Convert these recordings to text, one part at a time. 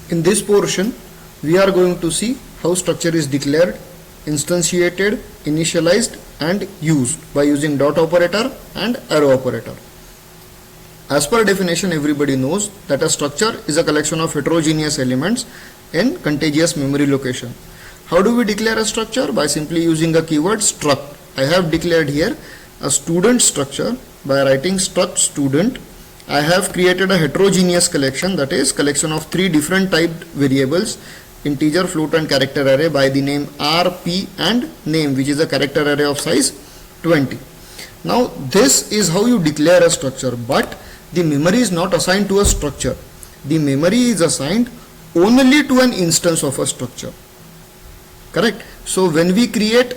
In this portion, we are going to see how structure is declared, instantiated, initialized and used by using dot operator and arrow operator. As per definition, everybody knows that a structure is a collection of heterogeneous elements in contiguous memory location. How do we declare a structure? By simply using a keyword struct. I have declared here a student structure by writing struct student. I have created a heterogeneous collection, that is collection of three different typed variables, integer, float and character array, by the name R, P and name, which is a character array of size 20. Now this is how you declare a structure, but the memory is not assigned to a structure. The memory is assigned only to an instance of a structure. Correct? So when we create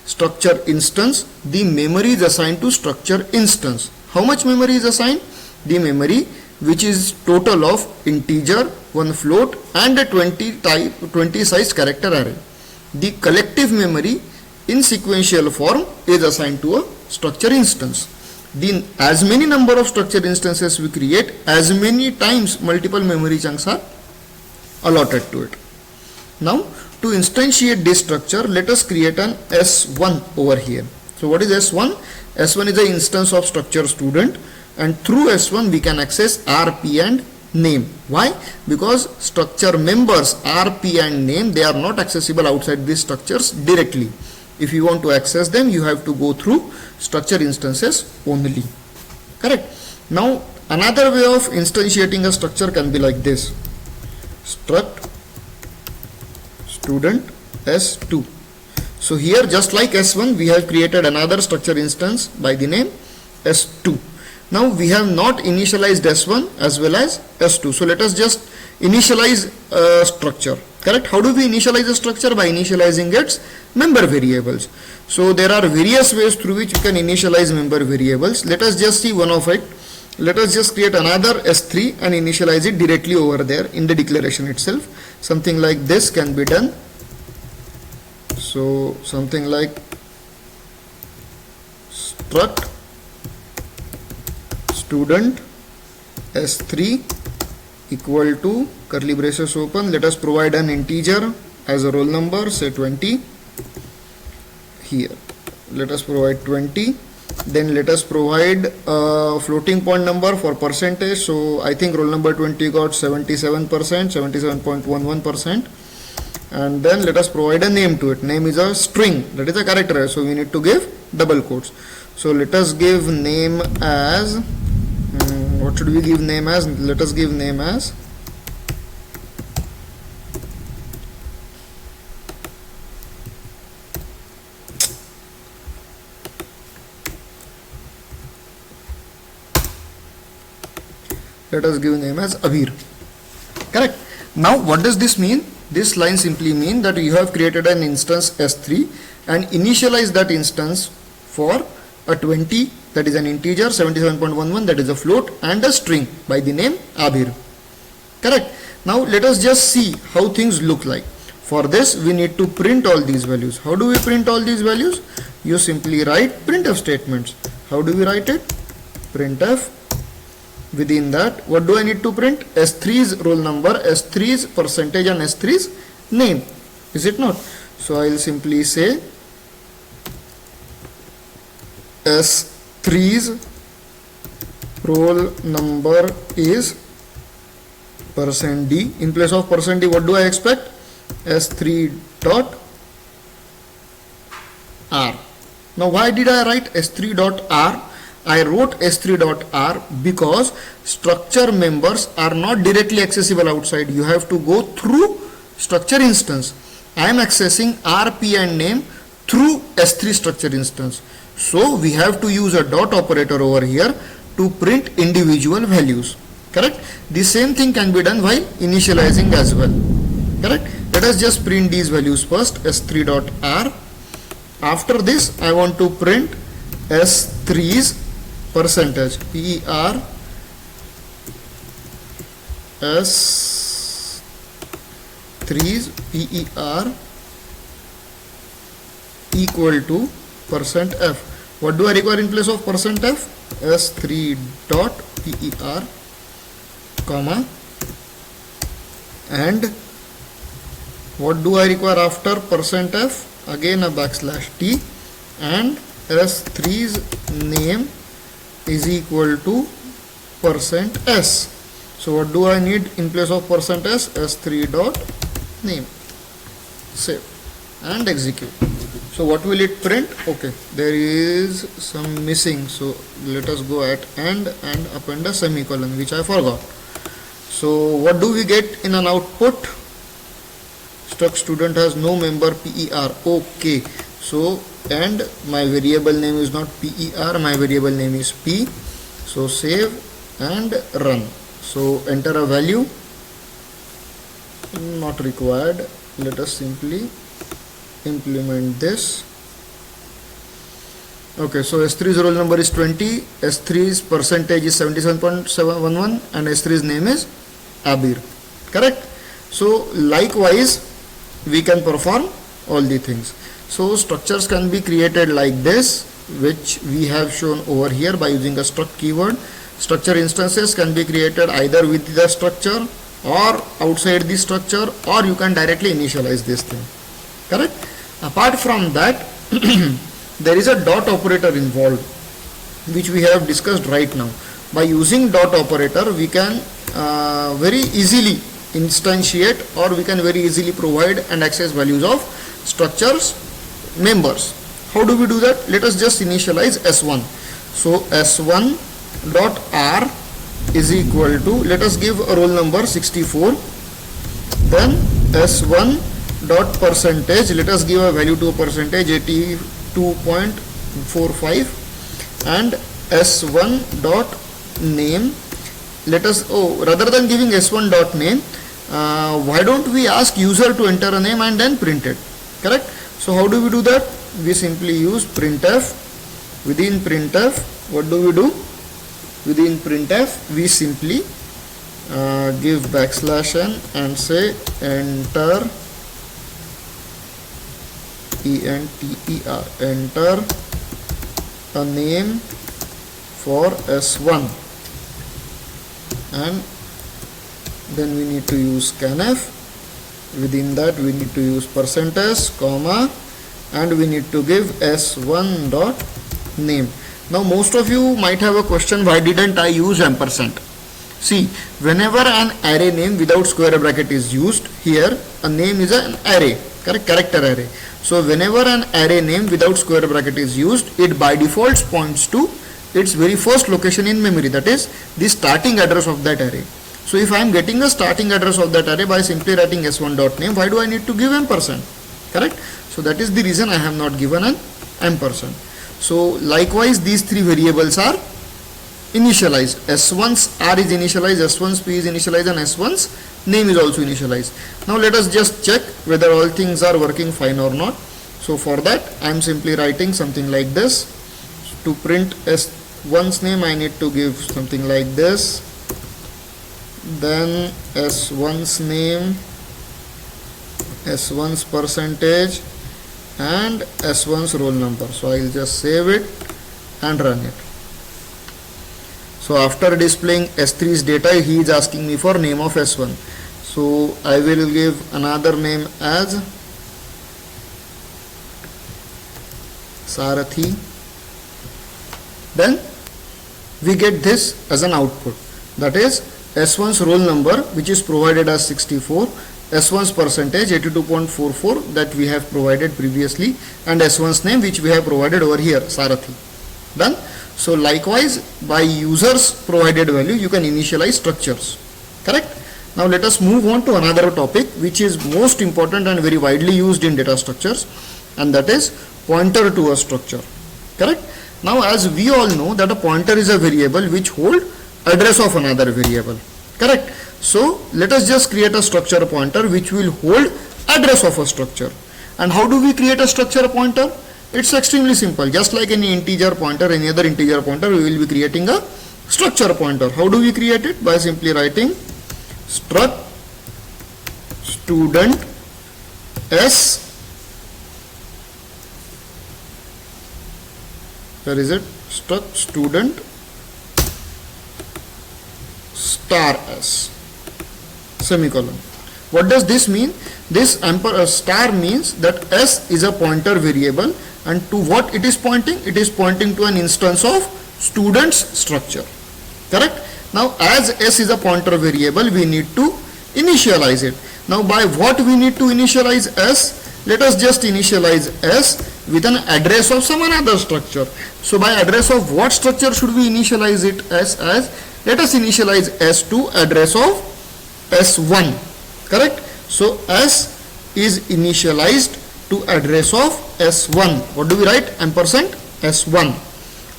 structure instance, the memory is assigned to structure instance. How much memory is assigned? The memory which is total of integer, one float and a 20 size character array. The collective memory in sequential form is assigned to a structure instance. Then as many number of structure instances we create, as many times multiple memory chunks are allotted to it. Now to instantiate this structure, let us create an S1 over here. So what is S1? S1 is the instance of structure student, and through S1 we can access R, P and name. Why? Because structure members R, P and name, they are not accessible outside these structures directly. If you want to access them, you have to go through structure instances only. Correct? Now another way of instantiating a structure can be like this: struct student S2. So here, just like S1, we have created another structure instance by the name S2. Now we have not initialized S1 as well as S2. So let us just initialize a structure. Correct? How do we initialize a structure? By initializing its member variables. So there are various ways through which we can initialize member variables. Let us just see one of it. Let us just create another S3 and initialize it directly over there in the declaration itself. Something like this can be done. So something like struct student S3 equal to curly braces open. Let us provide an integer as a roll number, say 20. Here let us provide 20. Then let us provide a floating point number for percentage. So I think roll number 20 got 77%, 77.11%. And then let us provide a name to it. Name is a string, that is a character, so we need to give double quotes. So let us give name as what should we give name as? Let us give name as Abir. Correct? Now what does this mean? This line simply means that you have created an instance S3 and initialized that instance for a 20, that is an integer, 77.11, that is a float, and a string by the name Abir. Correct? Now let us just see how things look like. For this we need to print all these values. How do we print all these values? You simply write printf statements. How do we write it? Printf. Within that, what do I need to print? S3's roll number, S3's percentage and S3's name. Is it not? So I will simply say S3's roll number is %d. In place of %d, what do I expect? S3 dot R. Now why did I write S3 dot R? I wrote S3.R because structure members are not directly accessible outside. You have to go through structure instance. I am accessing R, P and name through S3 structure instance. So we have to use a dot operator over here to print individual values. Correct? The same thing can be done while initializing as well. Correct? Let us just print these values first. S3.R. After this, I want to print S3's percentage, PER S3's PER equal to %f. What do I require in place of %f? S3 dot PER comma and what do I require after %f? Again a \t, and S3's name is equal to %s. So what do I need in place of %s? S3 dot name. Save and execute. So what will it print? Okay, there is some missing, so let us go at end and append a semicolon, which I forgot. So what do we get in an output? Struct student has no member PER. Okay, so and my variable name is not PER, my variable name is P. So save and run. So enter a value, not required. Let us simply implement this. Okay, so S3's roll number is 20, S3's percentage is 77.711, and S3's name is Abir. Correct? So likewise we can perform all the things. So structures can be created like this, which we have shown over here by using a struct keyword. Structure instances can be created either with the structure or outside the structure, or you can directly initialize this thing. Correct? Apart from that, there is a dot operator involved, which we have discussed right now. By using dot operator, we can very easily instantiate, or we can very easily provide and access values of structures members. How do we do that? Let us just initialize S1. So S1 dot R is equal to, let us give a roll number 64, then S1 dot percentage, let us give a value to a percentage 82.45, and S1 dot name, let us, rather than giving S1 dot name, why don't we ask user to enter a name and then print it? Correct? So how do we do that? We simply use printf. Within printf, what do we do? Within printf, we simply give \n and say enter, enter a name for S1, and then we need to use scanf. Within that we need to use %s, comma, and we need to give S1 dot name. Now most of you might have a question, why didn't I use ampersand? See, whenever an array name without square bracket is used, here a name is an array, correct, character array. So whenever an array name without square bracket is used, it by default points to its very first location in memory, that is the starting address of that array. So if I am getting the starting address of that array by simply writing S1 dot name, why do I need to give ampersand? Correct? So that is the reason I have not given an ampersand. So likewise these three variables are initialized. S1's R is initialized, S1's P is initialized, and S1's name is also initialized. Now let us just check whether all things are working fine or not. So for that I am simply writing something like this. To print S1's name, I need to give something like this. Then S1's name, S1's percentage, and S1's roll number. So I will just save it and run it. So after displaying S3's data, he is asking me for name of S1. So I will give another name as Sarathi. Then we get this as an output, that is S1's roll number, which is provided as 64, S1's percentage 82.44 that we have provided previously, and S1's name, which we have provided over here, Sarathi. Done. So likewise, by users provided value, you can initialize structures. Correct? Now let us move on to another topic, which is most important and very widely used in data structures, and that is pointer to a structure. Correct? Now as we all know that a pointer is a variable which hold address of another variable. Correct? So let us just create a structure pointer which will hold address of a structure. And how do we create a structure pointer? It's extremely simple. Just like any integer pointer, any other integer pointer, we will be creating a structure pointer. How do we create it? By simply writing struct student s, where is it? Struct student star s, semicolon. What does this mean? This star means that S is a pointer variable, and to what it is pointing? It is pointing to an instance of students structure. Correct? Now as S is a pointer variable, we need to initialize it. Now by what we need to initialize S? Let us just initialize S with an address of some another structure. So by address of what structure should we initialize it as? Let us initialize S to address of S1. Correct? So S is initialized to address of S1. What do we write? Ampersand S1.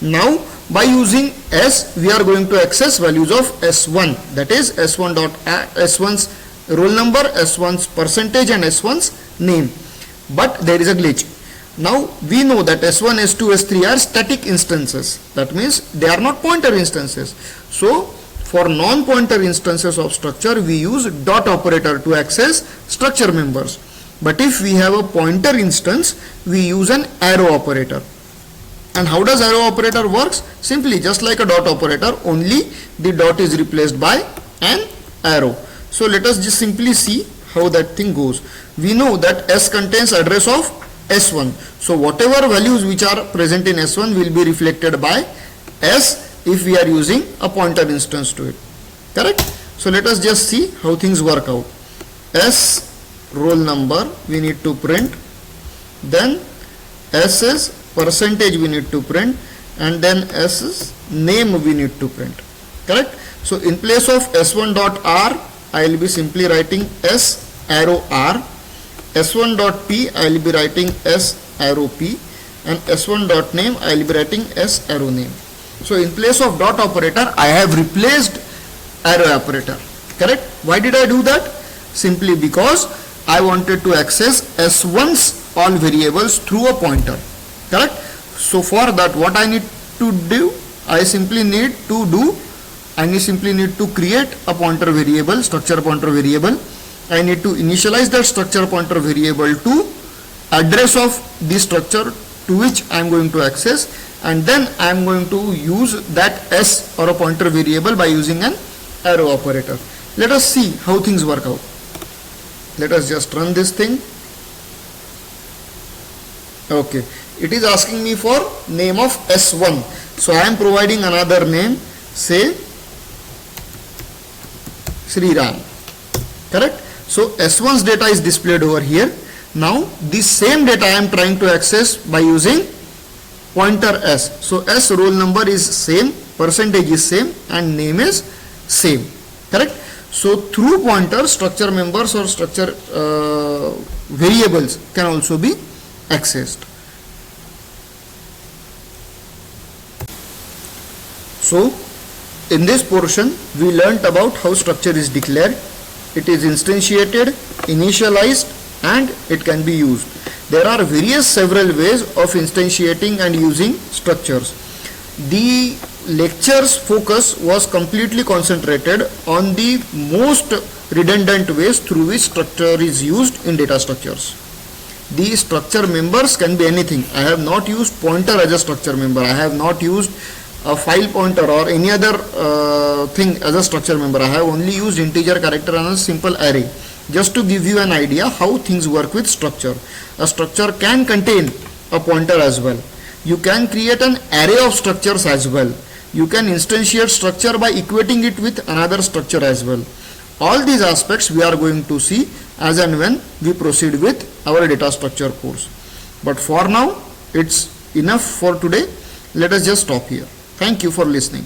Now by using S, we are going to access values of S1, that is S1's roll number, S1's percentage, and S1's name. But there is a glitch. Now we know that S1, S2, S3 are static instances. That means they are not pointer instances. So for non-pointer instances of structure, we use dot operator to access structure members. But if we have a pointer instance, we use an arrow operator. And how does arrow operator works? Simply just like a dot operator, only the dot is replaced by an arrow. So let us just simply see how that thing goes. We know that S contains address of S1. So whatever values which are present in S1 will be reflected by S if we are using a pointer instance to it. Correct? So let us just see how things work out. S roll number we need to print, then S is percentage we need to print, and then S is name we need to print. Correct? So in place of S1 dot R, I will be simply writing S arrow R. S1 dot P, I will be writing S arrow P, and S1 dot name, I will be writing S arrow name. So in place of dot operator, I have replaced arrow operator. Correct? Why did I do that? Simply because I wanted to access S1's all variables through a pointer. Correct? So for that, what I need to do, I simply need to create a pointer variable, structure pointer variable. I need to initialize that structure pointer variable to address of the structure to which I am going to access, and then I am going to use that S or a pointer variable by using an arrow operator. Let us see how things work out. Let us just run this thing. Okay, it is asking me for name of S1. So I am providing another name, say Sri Ram. Correct? So S1's data is displayed over here. Now this same data I am trying to access by using pointer S. So S roll number is same, percentage is same, and name is same. Correct? So through pointer, structure members or structure variables can also be accessed. So in this portion we learnt about how structure is declared, it is instantiated, initialized, and it can be used. There are several ways of instantiating and using structures. The lecture's focus was completely concentrated on the most redundant ways through which structure is used in data structures. The structure members can be anything. I have not used pointer as a structure member. I have not used a file pointer or any other thing as a structure member. I have only used integer character and a simple array, just to give you an idea how things work with structure. A structure can contain a pointer as well. You can create an array of structures as well. You can instantiate structure by equating it with another structure as well. All these aspects we are going to see as and when we proceed with our data structure course. But for now, it's enough for today. Let us just stop here. Thank you for listening.